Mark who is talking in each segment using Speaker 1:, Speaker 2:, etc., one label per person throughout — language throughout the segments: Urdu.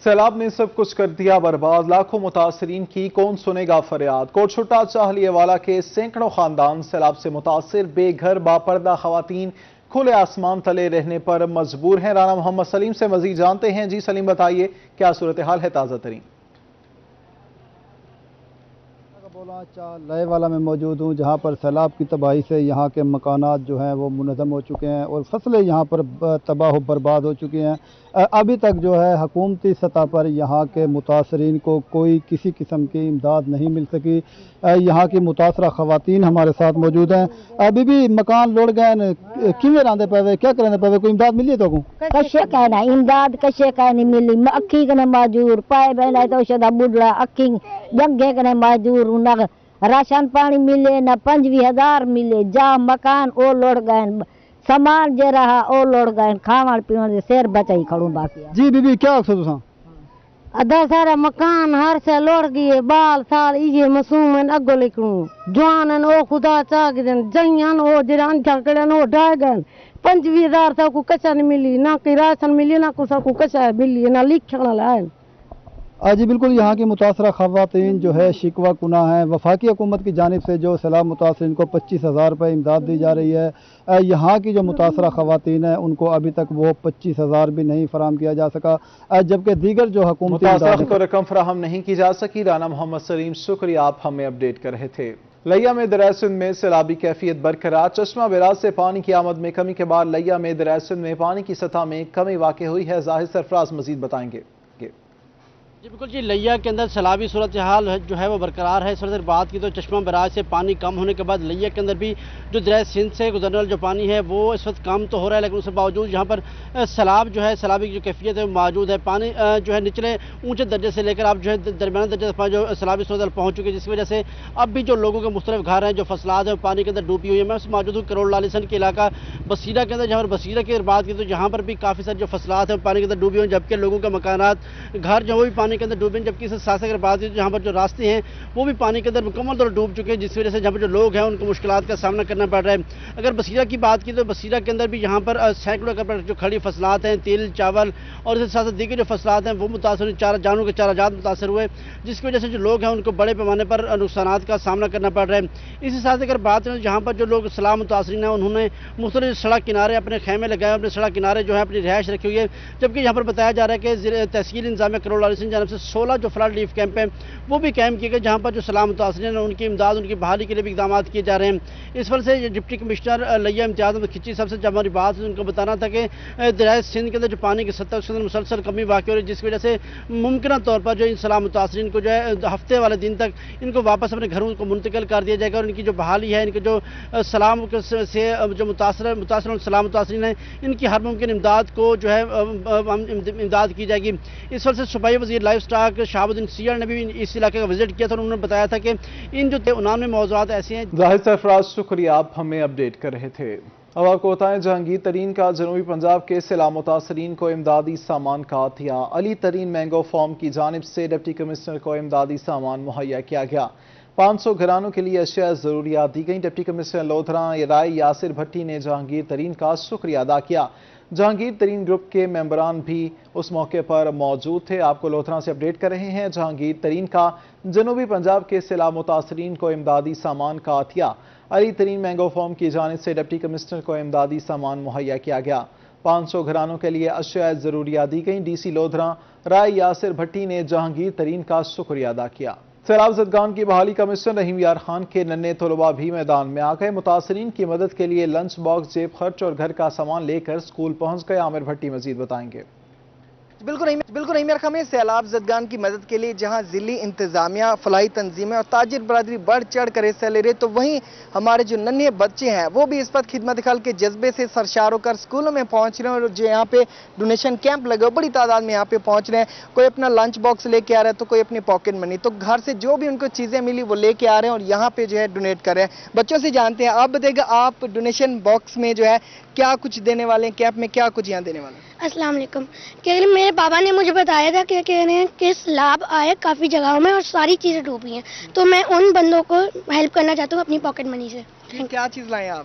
Speaker 1: سیلاب نے سب کچھ کر دیا برباد، لاکھوں متاثرین کی کون سنے گا فریاد۔ کوٹ چھٹا چاہلیے والا کے سینکڑوں خاندان سیلاب سے متاثر، بے گھر باپردہ خواتین کھلے آسمان تلے رہنے پر مجبور ہیں۔ رانا محمد سلیم سے مزید جانتے ہیں۔ جی سلیم، بتائیے کیا صورتحال ہے تازہ ترین؟
Speaker 2: لائے والا میں موجود ہوں، جہاں پر سیلاب کی تباہی سے یہاں کے مکانات جو ہیں وہ منہدم ہو چکے ہیں اور فصلیں یہاں پر تباہ و برباد ہو چکی ہیں۔ ابھی تک جو ہے حکومتی سطح پر یہاں کے متاثرین کو کوئی کسی قسم کی امداد نہیں مل سکی۔ یہاں کی متاثرہ خواتین ہمارے ساتھ موجود ہیں۔ ابھی بھی مکان لوڑ گئے، کیویں راندے پے، کیا کرنے پے، کوئی امداد ملی ہے تو
Speaker 3: کشے کہنا امداد کشے کہنی ملی، اکھی کنے ماجور پائے بہنا تو شدا بڈڑا اکھی جنگے کنے ماجور، نہ راشن پانی ملے نہ 25,000 ملے، جا مکان او لوڑ گئے، سامان جے رہا او لوڑ گئے، کھاون پیون دے سیر بچائی کھڑوں باقی۔
Speaker 2: جی بی بی کیا اقصد تساں؟
Speaker 3: ادھا سارا مکان ہر سے لوڑ گئے، بال سال یہ مسومن اگو لکھوں جوانن او خدا چاہ گئے، جائیان او جڑا انٹھا کڑن او ڈھائے گئے، 25,000 سا کو کچھ نہیں ملی، نہ کوئی راشن ملی، نہ کو سا کو کچھ ملی، نہ لکھنا لائن۔
Speaker 2: جی بالکل، یہاں کی متاثرہ خواتین جو ہے شکوہ کنہ ہیں۔ وفاقی حکومت کی جانب سے جو سیلاب متاثرین کو 25,000 روپے امداد دی جا رہی ہے، یہاں کی جو متاثرہ خواتین ہیں ان کو ابھی تک وہ 25,000 بھی نہیں فراہم کیا جا سکا، جبکہ دیگر جو حکومتی
Speaker 1: متاثرہ کو رقم فراہم نہیں کی جا سکی۔ رانا محمد سلیم، شکریہ، آپ ہمیں اپڈیٹ کر رہے تھے۔ لیا میں دریائے سندھ میں سیلابی کیفیت برقرار، چشمہ بیراج سے پانی کی آمد میں کمی کے بعد لیا میں دریائے سندھ میں پانی کی سطح میں کمی واقع ہوئی ہے۔ ظاہر سرفراز مزید بتائیں گے۔
Speaker 4: جی بالکل جی، لیا کے اندر سیلابی صورتحال جو ہے وہ برقرار ہے۔ اس وقت بات کی تو چشمہ بیراج سے پانی کم ہونے کے بعد لیا کے اندر بھی جو دریائے سندھ سے گزرنے والا جو پانی ہے وہ اس وقت کم تو ہو رہا ہے، لیکن اس کے باوجود یہاں پر سیلاب جو ہے، سیلابی کی جو کیفیت ہے وہ موجود ہے۔ پانی جو ہے نچلے اونچے درجے سے لے کر اب جو ہے درمیانے درجے سے جو سیلابی صورتحال پہنچ چکی ہے، جس کی وجہ سے اب بھی جو لوگوں کے مختلف گھر ہیں، جو فصلات ہیں، پانی کے اندر ڈوبی ہوئی ہے۔ میں موجود ہوں کروڑ لالیسن کے علاقہ بصیرہ کے اندر، جہاں پر بصیرہ کی بات کی تو جہاں پر بھی کافی سارے جو فصلات ہیں پانی کے اندر ڈوبی ہوئی ہیں، جبکہ لوگوں کے مکانات گھر جو وہ بھی پانی کے اندر ڈوبے ہیں، جبکہ ساتھ اگر بات کی جہاں پر جو راستے ہیں وہ بھی پانی کے اندر مکمل طور ڈوب چکے ہیں، جس کی وجہ سے جہاں پر جو لوگ ہیں ان کو مشکلات کا سامنا کرنا پڑ رہا ہے۔ اگر بصیرہ کی بات کی تو بصیرہ کے اندر بھی یہاں پر سینکڑوں ایکڑ پر جو کھڑی فصلات ہیں، تیل چاول اور اس کے ساتھ دیگر جو فصلات ہیں وہ متاثر ہوئے، جانوں کے چارہ جات متاثر ہوئے، جس کی وجہ سے جو لوگ ہیں ان کو بڑے پیمانے پر نقصانات کا سامنا کرنا پڑ رہا ہے۔ اسی ساتھ اگر بات کریں جہاں پر جو لوگ سیلاب متاثرین ہیں انہوں نے مختلف سڑک کنارے اپنے خیمے لگائے، اپنے سڑک کنارے جو ہے اپنی رہائش رکھی ہوئی ہے، جبکہ یہاں پر بتایا جا رہا ہے کہ تحصیل انتظامیہ کروڑ لالیسن کی جانب سے 16 جو فلڈ ریلیف کیمپ ہیں وہ بھی قائم کیے گئے، جہاں پر جو سیلاب متاثرین ہیں ان کی امداد، ان کی بحالی کے لیے بھی اقدامات کیے جا رہے ہیں۔ اس وجہ سے ڈپٹی کمشنر لیا امتیاز احمد کھچی صاحب سے جب ہماری بات ان کو بتانا تھا کہ دریائے سندھ کے اندر جو پانی کی سطح اس کے اندر مسلسل کمی واقع ہو رہی ہے، جس کی وجہ سے ممکنہ طور پر جو ان سیلاب متاثرین کو جو ہے ہفتے والے دن تک ان کو واپس اپنے گھروں کو منتقل کر دیا جائے گا، اور ان کی جو بحالی ہے، ان کے جو سیلاب سے جو متاثر سیلاب متاثرین ہیں ان کی ہر ممکن امداد کو جو ہے امداد کی جائے گی۔ اس وجہ سے صوبائی وزیر لائف سٹاک شہاب الدین سیال نے بھی اس علاقے کا وزٹ کیا تھا، انہوں نے بتایا تھا کہ ان جو 99 موضوعات ایسے ہیں۔
Speaker 1: ظاہر سرفراز، شکریہ، آپ ہمیں اپڈیٹ کر رہے تھے۔ اب آپ کو بتائیں جہانگیر ترین کا جنوبی پنجاب کے سیلاب متاثرین کو امدادی سامان کا عطیہ۔ علی ترین مینگو فارم کی جانب سے ڈپٹی کمشنر کو امدادی سامان مہیا کیا گیا۔ 500 گھرانوں کے لیے اشیاء ضروریات دی گئیں۔ ڈپٹی کمشنر لودھراں رائے یاسر بھٹی نے جہانگیر ترین کا شکریہ ادا کیا۔ جہانگیر ترین گروپ کے ممبران بھی اس موقع پر موجود تھے۔ آپ کو لودھراں سے اپڈیٹ کر رہے ہیں۔ جہانگیر ترین کا جنوبی پنجاب کے سیلاب متاثرین کو امدادی سامان کا عطیہ۔ علی ترین مینگو فارم کی جانب سے ڈپٹی کمشنر کو امدادی سامان مہیا کیا گیا۔ 500 گھرانوں کے لیے اشیاء ضروریات دی گئیں۔ ڈی سی لودھراں رائے یاسر بھٹی نے جہانگیر ترین کا شکریہ ادا کیا۔ سیلاب زدگان کی بحالی کمشنر رحیم یار خان کے ننھے طلباء بھی میدان میں آ گئے۔ متاثرین کی مدد کے لیے لنچ باکس، جیب خرچ اور گھر کا سامان لے کر سکول پہنچ گئے۔ عامر بھٹی مزید بتائیں گے۔
Speaker 5: بالکل رحیم یار خان، سیلاب زدگان کی مدد کے لیے جہاں ضلعی انتظامیہ، فلاحی تنظیمیں اور تاجر برادری بڑھ چڑھ کر حصہ لے رہے، تو وہیں ہمارے جو ننھے بچے ہیں وہ بھی اس وقت خدمت خلق کے جذبے سے سرشار ہو کر سکولوں میں پہنچ رہے ہیں، اور جو یہاں پہ ڈونیشن کیمپ لگے بڑی تعداد میں یہاں پہ پہنچ رہے ہیں۔ کوئی اپنا لنچ باکس لے کے آ رہا ہے تو کوئی اپنی پاکٹ منی، تو گھر سے جو بھی ان کو چیزیں ملی وہ لے کے آ رہے ہیں اور یہاں پہ جو ہے ڈونیٹ کر رہے ہیں۔ بچوں سے جانتے ہیں، آپ بتائیے گا آپ ڈونیشن باکس میں جو ہے کیا کچھ دینے والے ہیں، کیمپ میں کیا کچھ یہاں دینے والے ہیں؟
Speaker 6: السلام علیکم۔ کہ میرے بابا نے مجھے بتایا تھا کہ کہہ رہے ہیں کہ سیلاب آئے کافی جگہوں میں اور ساری چیزیں ڈوبی ہیں، تو میں ان بندوں کو ہیلپ کرنا چاہتا ہوں اپنی پاکٹ منی سے۔
Speaker 5: کیا چیز لائیں آپ؟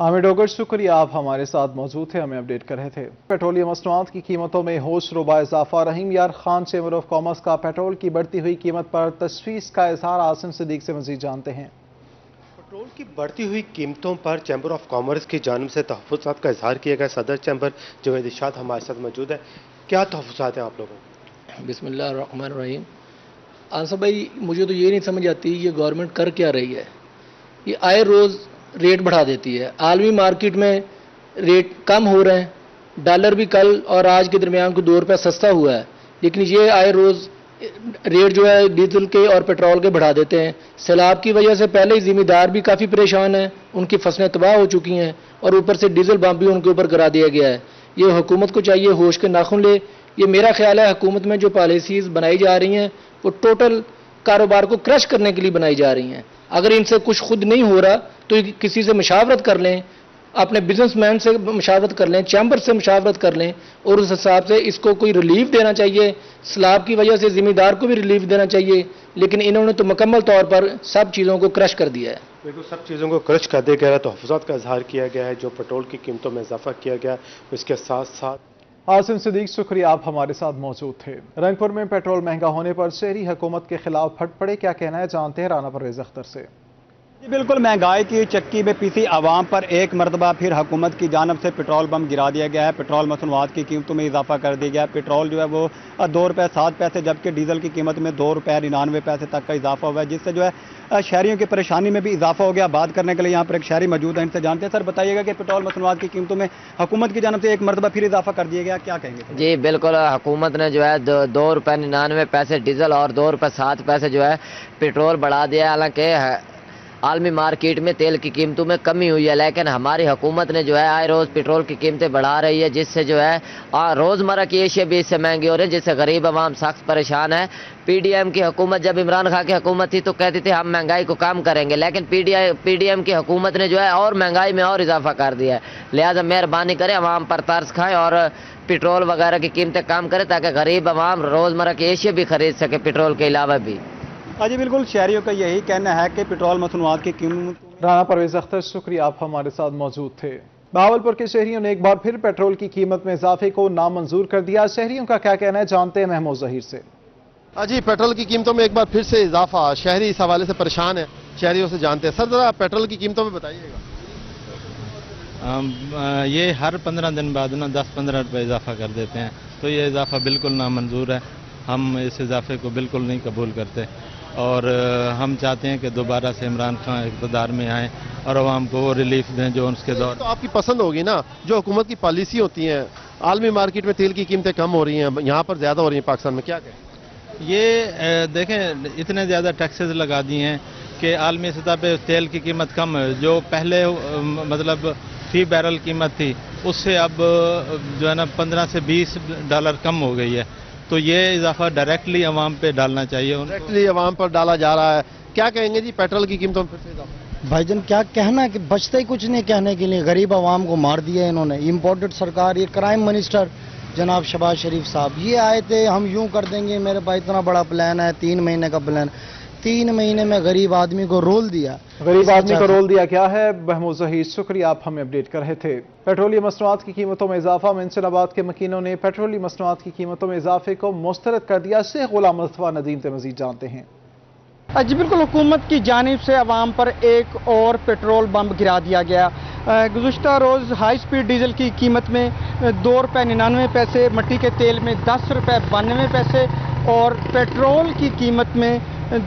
Speaker 1: عامر ڈوگر شکریہ، آپ ہمارے ساتھ موجود تھے، ہمیں اپڈیٹ کر رہے تھے۔ پیٹرولیم مصنوعات کی قیمتوں میں ہوش ربا اضافہ۔ رحیم یار خان چیمبر آف کامرس کا پیٹرول کی بڑھتی ہوئی قیمت پر تشویش کا اظہار۔ عاصم صدیق سے مزید جانتے ہیں۔
Speaker 7: پیٹرول کی بڑھتی ہوئی قیمتوں پر چیمبر آف کامرس کی جانب سے تحفظات کا اظہار کیا گیا۔ صدر چیمبر جوید ارشاد ہمارے ساتھ موجود ہے۔ کیا تحفظات ہیں آپ لوگوں کو؟
Speaker 8: بسم اللہ الرحمن الرحیم۔ آنصر بھائی، مجھے تو یہ نہیں سمجھ آتی یہ گورنمنٹ کر کیا رہی ہے۔ یہ آئے روز ریٹ بڑھا دیتی ہے۔ عالمی مارکیٹ میں ریٹ کم ہو رہے ہیں، ڈالر بھی کل اور آج کے درمیان کو 2 روپے سستا ہوا ہے، لیکن یہ آئے روز ریٹ جو ہے ڈیزل کے اور پیٹرول کے بڑھا دیتے ہیں۔ سیلاب کی وجہ سے پہلے ہی ذمہ دار بھی کافی پریشان ہیں، ان کی فصلیں تباہ ہو چکی ہیں اور اوپر سے ڈیزل بم بھی ان کے اوپر کرا دیا گیا ہے۔ یہ حکومت کو چاہیے ہوش کے ناخن لے۔ یہ میرا خیال ہے حکومت میں جو پالیسیز بنائی جا رہی ہیں وہ ٹوٹل کاروبار کو کرش کرنے کے لیے بنائی جا رہی ہیں۔ اگر ان سے کچھ خود نہیں ہو رہا تو کسی سے مشاورت کر لیں، اپنے بزنس مین سے مشاورت کر لیں، چیمبر سے مشاورت کر لیں اور اس حساب سے اس کو کوئی ریلیف دینا چاہیے۔ سیلاب کی وجہ سے ذمہ دار کو بھی ریلیف دینا چاہیے، لیکن انہوں نے تو مکمل طور پر سب چیزوں کو کرش کر دیا ہے۔
Speaker 7: بالکل سب چیزوں کو کرش کر دیا گیا ہے۔ تحفظات کا اظہار کیا گیا ہے، جو پیٹرول کی قیمتوں میں اضافہ کیا گیا ہے، اس کے ساتھ ساتھ
Speaker 1: عاصم صدیق شکریہ، آپ ہمارے ساتھ موجود تھے۔ رنگپور میں پیٹرول مہنگا ہونے پر شہری حکومت کے خلاف پھٹ پڑے، کیا کہنا ہے جانتے ہیں رانا پرویز اختر سے۔
Speaker 9: بالکل مہنگائی کی چکی میں پیسی عوام پر ایک مرتبہ پھر حکومت کی جانب سے پیٹرول بم گرا دیا گیا ہے۔ پیٹرول مصنوعات کی قیمتوں میں اضافہ کر دیا گیا ہے۔ پیٹرول جو ہے وہ 2 روپے 7 پیسے، جبکہ ڈیزل کی قیمت میں 2 روپے 99 پیسے تک کا اضافہ ہوا ہے، جس سے جو ہے شہریوں کی پریشانی میں بھی اضافہ ہو گیا۔ بات کرنے کے لیے یہاں پر ایک شہری موجود ہیں، ان سے جانتے ہیں۔ سر بتائیے گا کہ پیٹرول مصنوعات کی قیمتوں میں حکومت کی جانب سے ایک مرتبہ پھر اضافہ کر دیا گیا، کیا کہیں گے؟
Speaker 10: جی بالکل، حکومت نے جو ہے 2 روپے 99 پیسے ڈیزل اور 2 روپے 7 پیسے جو ہے پیٹرول بڑھا دیا ہے۔ حالانکہ عالمی مارکیٹ میں تیل کی قیمتوں میں کمی ہوئی ہے، لیکن ہماری حکومت نے جو ہے آئے روز پیٹرول کی قیمتیں بڑھا رہی ہے، جس سے جو ہے روزمرہ کی اشیاء بھی اس سے مہنگی ہو رہی ہیں، جس سے غریب عوام سخت پریشان ہے۔ پی ڈی ایم کی حکومت جب عمران خان کی حکومت تھی تو کہتی تھی ہم مہنگائی کو کم کریں گے، لیکن پی ڈی ایم کی حکومت نے جو ہے اور مہنگائی میں اور اضافہ کر دیا ہے۔ لہٰذا مہربانی کریں، عوام پر ترس کھائیں اور پیٹرول وغیرہ کی قیمتیں کم کریں تاکہ غریب عوام روزمرہ کی اشیاء بھی خرید سکے پیٹرول کے علاوہ بھی۔
Speaker 9: جی بالکل، شہریوں کا یہی کہنا ہے کہ پیٹرول مصنوعات کی قیمت۔
Speaker 1: رانا پرویز اختر شکریہ، آپ ہمارے ساتھ موجود تھے۔ بہاولپور کے شہریوں نے ایک بار پھر پیٹرول کی قیمت میں اضافے کو نامنظور کر دیا۔ شہریوں کا کیا کہنا ہے جانتے ہیں محمود ظہیر سے۔
Speaker 11: جی پیٹرول کی قیمتوں میں ایک بار پھر سے اضافہ، شہری اس حوالے سے پریشان ہیں، شہریوں سے جانتے ہیں۔ سر ذرا پیٹرول کی قیمتوں میں بتائیے گا۔
Speaker 12: یہ ہر 15 دن بعد 10-15 روپے اضافہ کر دیتے ہیں، تو یہ اضافہ بالکل نامنظور ہے۔ ہم اس اضافے کو بالکل نہیں قبول کرتے اور ہم چاہتے ہیں کہ دوبارہ سے عمران خان اقتدار میں آئیں اور عوام کو وہ ریلیف دیں جو اس کے دور۔
Speaker 11: تو آپ کی پسند ہوگی نا، جو حکومت کی پالیسی ہوتی ہیں، عالمی مارکیٹ میں تیل کی قیمتیں کم ہو رہی ہیں، یہاں پر زیادہ ہو رہی ہیں پاکستان میں، کیا کہیں؟
Speaker 12: یہ دیکھیں اتنے زیادہ ٹیکسز لگا دی ہیں کہ عالمی سطح پہ تیل کی قیمت کم ہے، جو پہلے مطلب فی بیرل قیمت تھی اس سے اب جو ہے نا 15 سے 20 ڈالر کم ہو گئی ہے، تو یہ اضافہ ڈائریکٹلی عوام پہ ڈالنا چاہیے۔
Speaker 11: ڈائریکٹلی عوام پر ڈالا جا رہا ہے، کیا کہیں گے جی پیٹرول کی قیمتوں میں پھر سے اضافہ؟
Speaker 13: بھائی جان کیا کہنا ہے کہ بچتا ہی کچھ نہیں کہنے کے لیے، غریب عوام کو مار دیا انہوں نے۔ امپورٹڈ سرکار، یہ کرائم منسٹر جناب شہباز شریف صاحب یہ آئے تھے، ہم یوں کر دیں گے، میرے پاس اتنا بڑا پلان ہے، 3 مہینے کا پلان، 3 مہینے میں غریب آدمی کو رول دیا۔
Speaker 1: غریب آدمی کو رول دیا کیا ہے؟ محمود ظہیر شکریہ، آپ ہمیں اپڈیٹ کر رہے تھے۔ پیٹرولیم مصنوعات کی قیمتوں میں اضافہ، منشن آباد کے مکینوں نے پیٹرولیم مصنوعات کی قیمتوں میں اضافے کو مسترد کر دیا۔ شیخ غلام مصطفیٰ ندیم سے مزید جانتے ہیں۔
Speaker 9: جی بالکل، حکومت کی جانب سے عوام پر ایک اور پیٹرول بم گرا دیا گیا۔ گزشتہ روز ہائی سپیڈ ڈیزل کی قیمت میں 2 روپے 99 پیسے، مٹی کے تیل میں 10 روپے 92 پیسے اور پیٹرول کی قیمت میں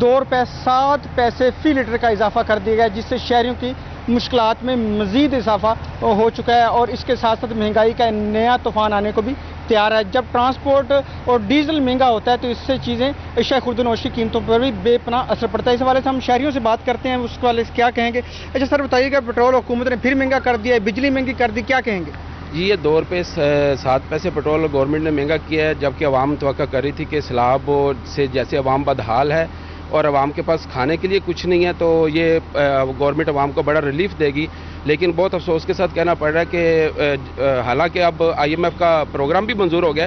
Speaker 9: 2 روپے 7 پیسے فی لیٹر کا اضافہ کر دیا گیا، جس سے شہریوں کی مشکلات میں مزید اضافہ ہو چکا ہے اور اس کے ساتھ ساتھ مہنگائی کا نیا طوفان آنے کو بھی تیار ہے۔ جب ٹرانسپورٹ اور ڈیزل مہنگا ہوتا ہے تو اس سے چیزیں اشیاء خرد و نوش کی قیمتوں پر بھی بے پناہ اثر پڑتا ہے۔ اس حوالے سے ہم شہریوں سے بات کرتے ہیں، اس والے سے کیا کہیں گے؟ اچھا سر بتائیے گا، پیٹرول حکومت نے پھر مہنگا کر دیا ہے، بجلی مہنگی کر دی، کیا کہیں گے؟
Speaker 14: جی یہ 2 روپے 7 پیسے پیٹرول گورنمنٹ نے مہنگا کیا ہے، جبکہ عوام توقع کر رہی تھی کہ سیلاب سے جیسے عوام بدحال ہے اور عوام کے پاس کھانے کے لیے کچھ نہیں ہے، تو یہ گورنمنٹ عوام کو بڑا ریلیف دے گی۔ لیکن بہت افسوس کے ساتھ کہنا پڑ رہا ہے کہ حالانکہ اب IMF کا پروگرام بھی منظور ہو گیا،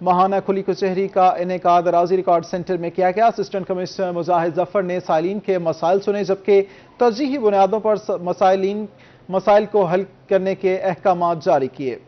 Speaker 1: ماہانہ کھلی کچہری کا انعقاد اراضی ریکارڈ سینٹر میں کیا گیا۔ اسسٹنٹ کمشنر مجاہد ظفر نے سائلین کے مسائل سنے، جبکہ ترجیحی بنیادوں پر مسائل کو حل کرنے کے احکامات جاری کیے۔